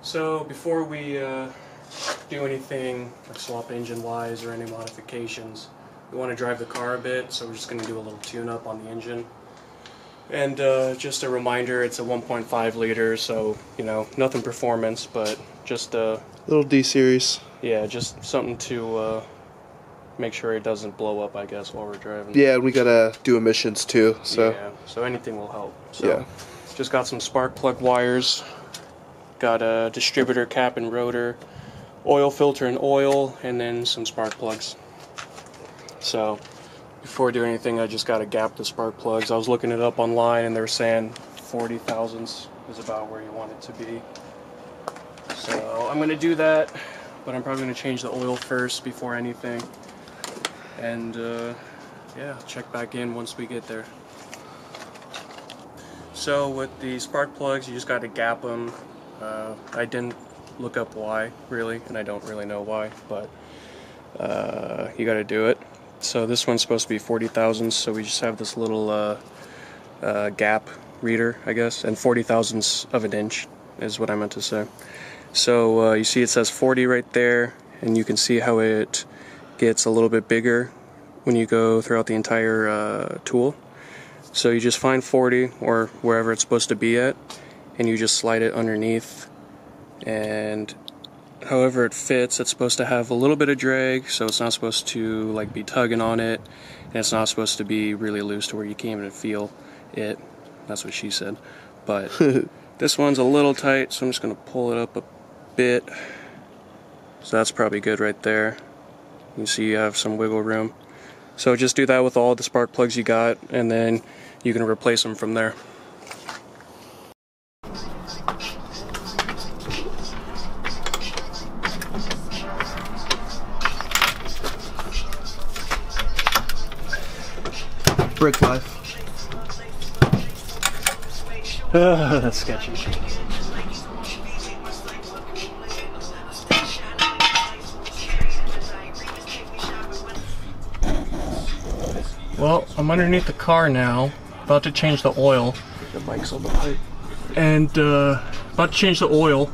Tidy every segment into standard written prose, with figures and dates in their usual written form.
So before we do anything like swap engine wise or any modifications, we want to drive the car a bit, so we're just going to do a little tune-up on the engine. And just a reminder, it's a 1.5 liter, so you know, nothing performance, but just a little D series. Yeah, just something to make sure it doesn't blow up, I guess, while we're driving. Yeah, and we gotta do emissions too, so yeah, so anything will help. So yeah, just got some spark plug wires, got a distributor cap and rotor, oil filter and oil, and then some spark plugs. So before I do anything, I just got to gap the spark plugs. I was looking it up online, and they were saying 40 thousandths is about where you want it to be. So I'm going to do that, but I'm probably going to change the oil first before anything. And yeah, check back in once we get there. So with the spark plugs, you just got to gap them. I didn't look up why, really, and I don't really know why, but you got to do it. So this one's supposed to be 40 thousandths, so we just have this little gap reader, I guess, and 40 thousandths of an inch is what I meant to say. So you see it says 40 right there, and you can see how it gets a little bit bigger when you go throughout the entire tool. So you just find 40 or wherever it's supposed to be at, and you just slide it underneath, and however it fits, it's supposed to have a little bit of drag, so it's not supposed to like be tugging on it, and it's not supposed to be really loose to where you can't even feel it. That's what she said. But this one's a little tight, so I'm just going to pull it up a bit. So that's probably good right there. You can see you have some wiggle room. So just do that with all the spark plugs you got, and then you can replace them from there. Brick life. That's sketchy. Well, I'm underneath the car now, about to change the oil. The bike's on the pipe. And about to change the oil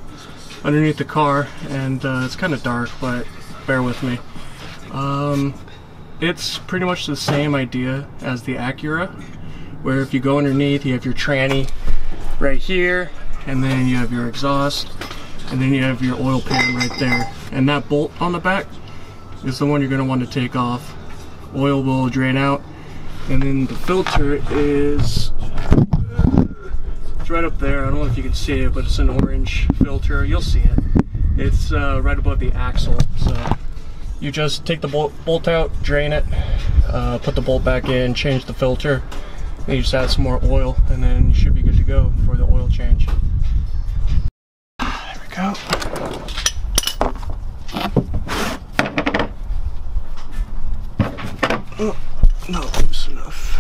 underneath the car, and it's kind of dark, but bear with me. It's pretty much the same idea as the Acura, where if you go underneath, you have your tranny right here, and then you have your exhaust, and then you have your oil pan right there. And that bolt on the back is the one you're going to want to take off. Oil will drain out, and then the filter is it's right up there. I don't know if you can see it, but it's an orange filter. You'll see it. It's right above the axle. So you just take the bolt out, drain it, put the bolt back in, change the filter, and you just add some more oil, and then you should be good to go for the oil change. There we go. Oh, not loose enough.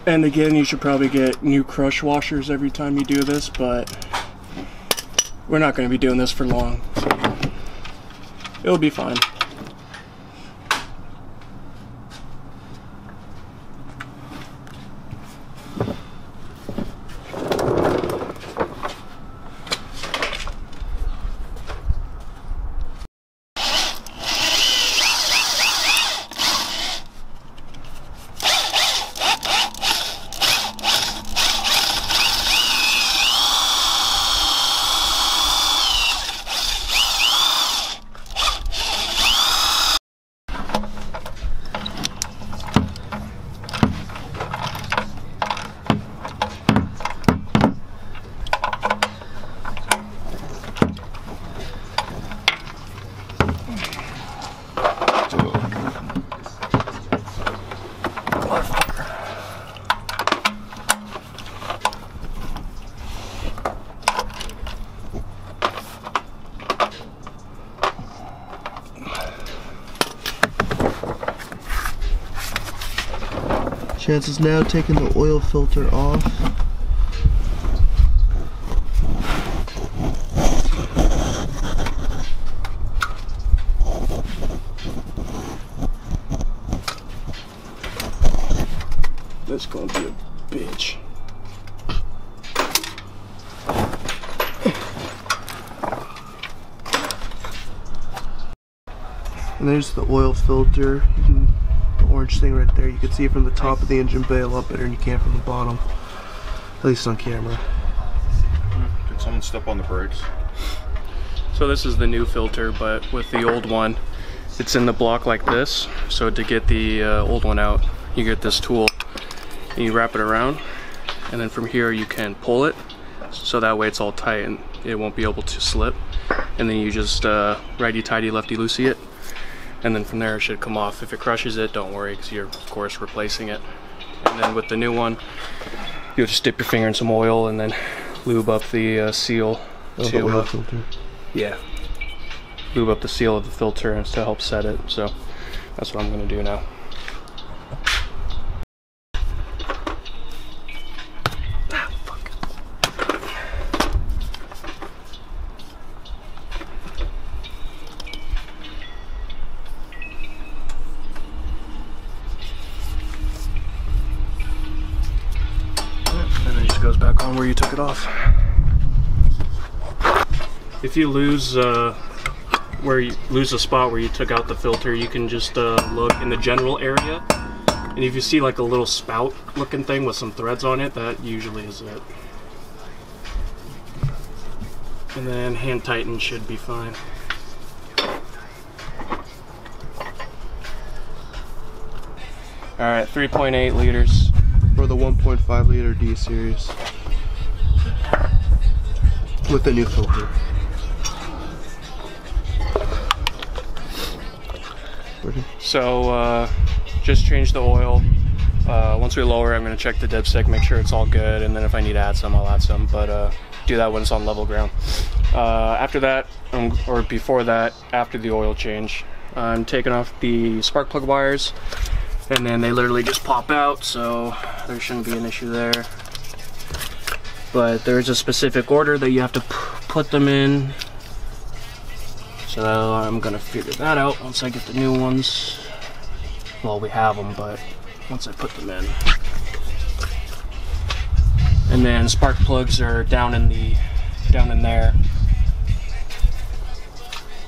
And again, you should probably get new crush washers every time you do this, but we're not going to be doing this for long, so it'll be fine. Chance is now taking the oil filter off. And there's the oil filter. The orange thing right there. You can see it from the top of the engine bay a lot better than you can from the bottom. At least on camera. Did someone step on the brakes? So this is the new filter, but with the old one, it's in the block like this. So to get the old one out, you get this tool. And you wrap it around, and then from here you can pull it, so that way it's all tight and it won't be able to slip. And then you just righty-tighty, lefty-loosey it, and then from there it should come off. If it crushes it, don't worry, because you're of course replacing it. And then with the new one, you'll just dip your finger in some oil and then lube up the seal. The oil filter. Yeah, lube up the seal of the filter and to help set it. So that's what I'm going to do now. And then it just goes back on where you took it off. If you lose the spot where you took out the filter, you can just look in the general area, and if you see like a little spout looking thing with some threads on it, that usually is it. And then hand tighten should be fine. Alright, 3.8 liters. For the 1.5 liter D series. With the new filter. So just change the oil. Once we lower it, I'm going to check the dipstick, make sure it's all good, and then if I need to add some, I'll add some, but do that when it's on level ground. After that, or before that, after the oil change, I'm taking off the spark plug wires, and then they literally just pop out, so there shouldn't be an issue there. But there's a specific order that you have to put them in. So I'm gonna figure that out once I get the new ones. Well, we have them, but once I put them in. And then spark plugs are down in there.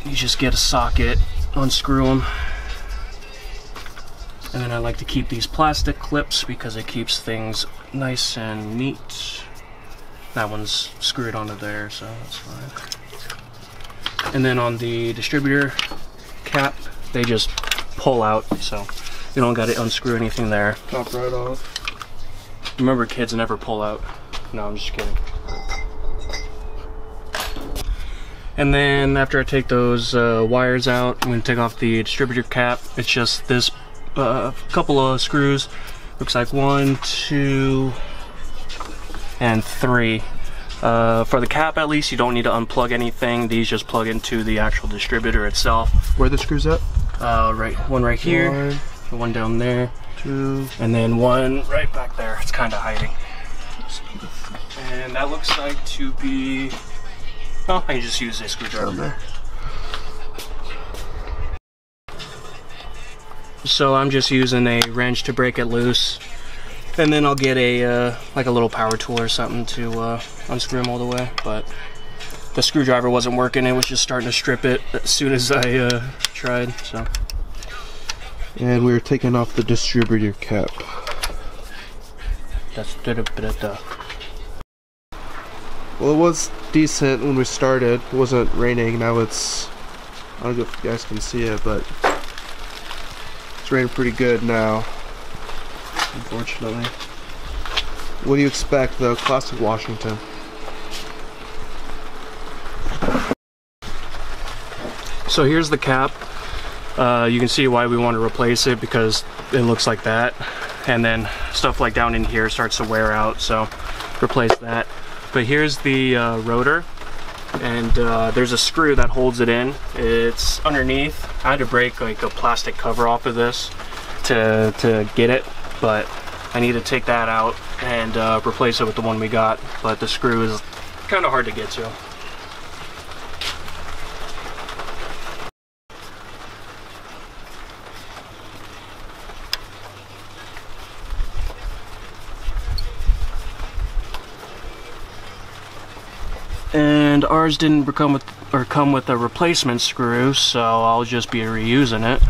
You just get a socket, unscrew them. And then I like to keep these plastic clips because it keeps things nice and neat. That one's screwed onto there, so that's fine. And then on the distributor cap, they just pull out, so you don't got to unscrew anything there. Pop right off. Remember, kids never pull out. No, I'm just kidding. And then after I take those wires out, I'm going to take off the distributor cap. It's just this couple of screws. Looks like 1, 2, and 3. For the cap, at least, you don't need to unplug anything. These just plug into the actual distributor itself. Where are the screws at? One right here, one down there, 2, and then one right back there. It's kind of hiding. And that looks like to be... Oh, I can just use a screwdriver there. So I'm just using a wrench to break it loose. And then I'll get a like a little power tool or something to unscrew them all the way. But the screwdriver wasn't working; it was just starting to strip it as soon as I tried. So. And we're taking off the distributor cap. Well, it was decent when we started. It wasn't raining. Now it's... I don't know if you guys can see it, but it's raining pretty good now. Unfortunately. What do you expect, though? Classic Washington. So here's the cap. You can see why we want to replace it, because it looks like that, and then stuff like down in here starts to wear out, so replace that. But here's the rotor, and there's a screw that holds it in. It's underneath. I had to break like a plastic cover off of this to get it, but I need to take that out and replace it with the one we got, but the screw is kind of hard to get to. And ours didn't come with or come with a replacement screw, so I'll just be reusing it.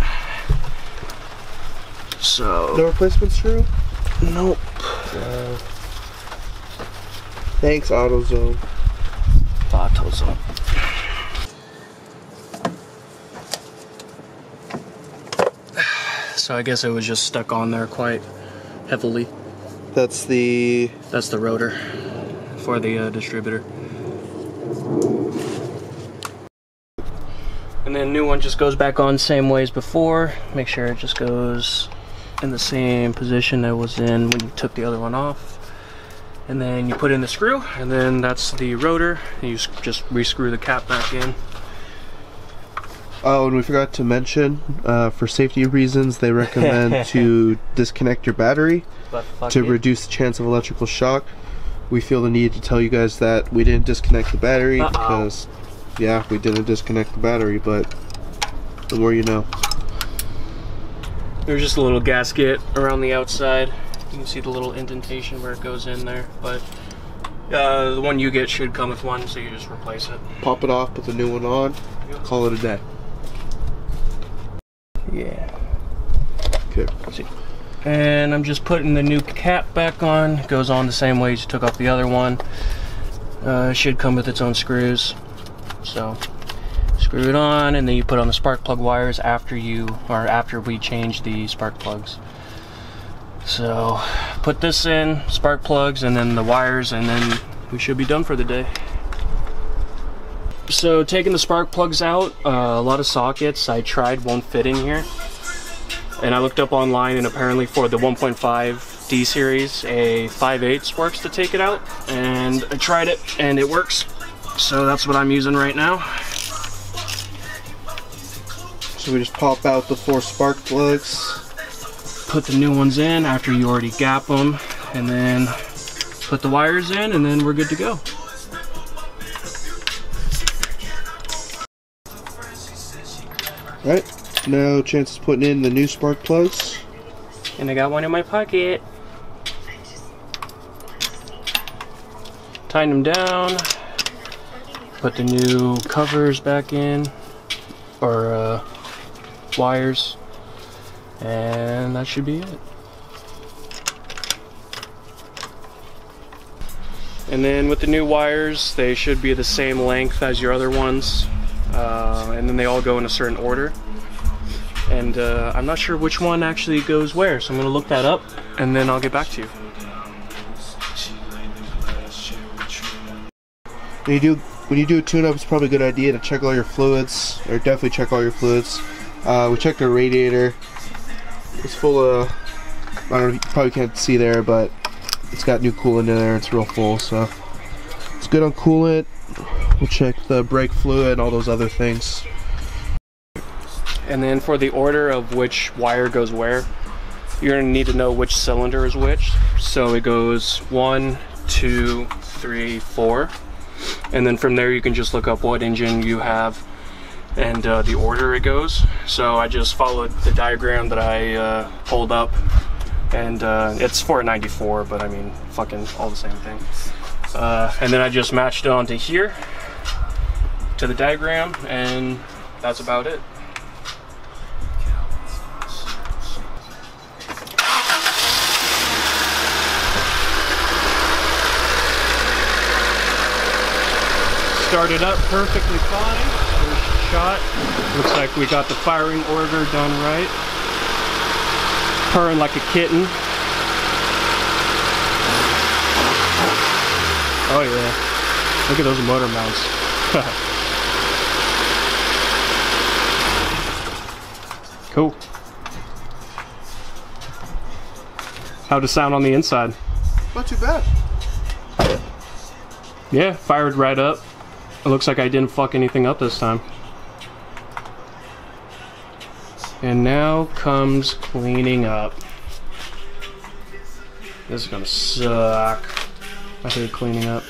So No replacement screw? nope. Thanks, AutoZone. AutoZone. So I guess it was just stuck on there quite heavily. That's the rotor for the distributor. And then new one just goes back on same way as before. Make sure it just goes in the same position it was in when you took the other one off. And then you put in the screw, and then that's the rotor. And you just re-screw the cap back in. Oh, and we forgot to mention, for safety reasons, they recommend to disconnect your battery to reduce the chance of electrical shock. We feel the need to tell you guys that we didn't disconnect the battery because, yeah, we didn't disconnect the battery, but the more you know. There's just a little gasket around the outside. You can see the little indentation where it goes in there, but the one you get should come with one, so you just replace it. Pop it off, put the new one on, call it a day. Yeah. Okay. See. And I'm just putting the new cap back on. It goes on the same way as you took off the other one. It should come with its own screws. So screw it on, and then you put on the spark plug wires after we change the spark plugs. So put this in, spark plugs, and then the wires, and then we should be done for the day. So taking the spark plugs out, a lot of sockets I tried won't fit in here. And I looked up online, and apparently for the 1.5 D series, a 5/8 works to take it out. And I tried it, and it works. So that's what I'm using right now. So we just pop out the 4 spark plugs. Put the new ones in after you already gap them, and then put the wires in, and then we're good to go. Alright, now Chance is putting in the new spark plugs. And I got one in my pocket. Tighten them down. Put the new covers back in, or wires. And that should be it. And then with the new wires, they should be the same length as your other ones. And then they all go in a certain order. And I'm not sure which one actually goes where, so I'm gonna look that up and then I'll get back to you. When you do a tune-up, it's probably a good idea to check all your fluids, or definitely check all your fluids. We checked our radiator. It's full of, I don't know, you probably can't see there, but it's got new coolant in there. It's real full, so it's good on coolant. We'll check the brake fluid and all those other things. And then for the order of which wire goes where, you're going to need to know which cylinder is which. So it goes 1, 2, 3, 4. And then from there you can just look up what engine you have and the order it goes. So I just followed the diagram that I pulled up, and it's for a 94, but I mean, fucking all the same thing. And then I just matched it onto here to the diagram, and that's about it. Started up perfectly fine. First shot. Looks like we got the firing order done right. Purring like a kitten. Oh yeah. Look at those motor mounts. Cool. How'd it sound on the inside? Not too bad. Yeah, fired right up. It looks like I didn't fuck anything up this time. And now comes cleaning up. This is gonna suck. I hate cleaning up.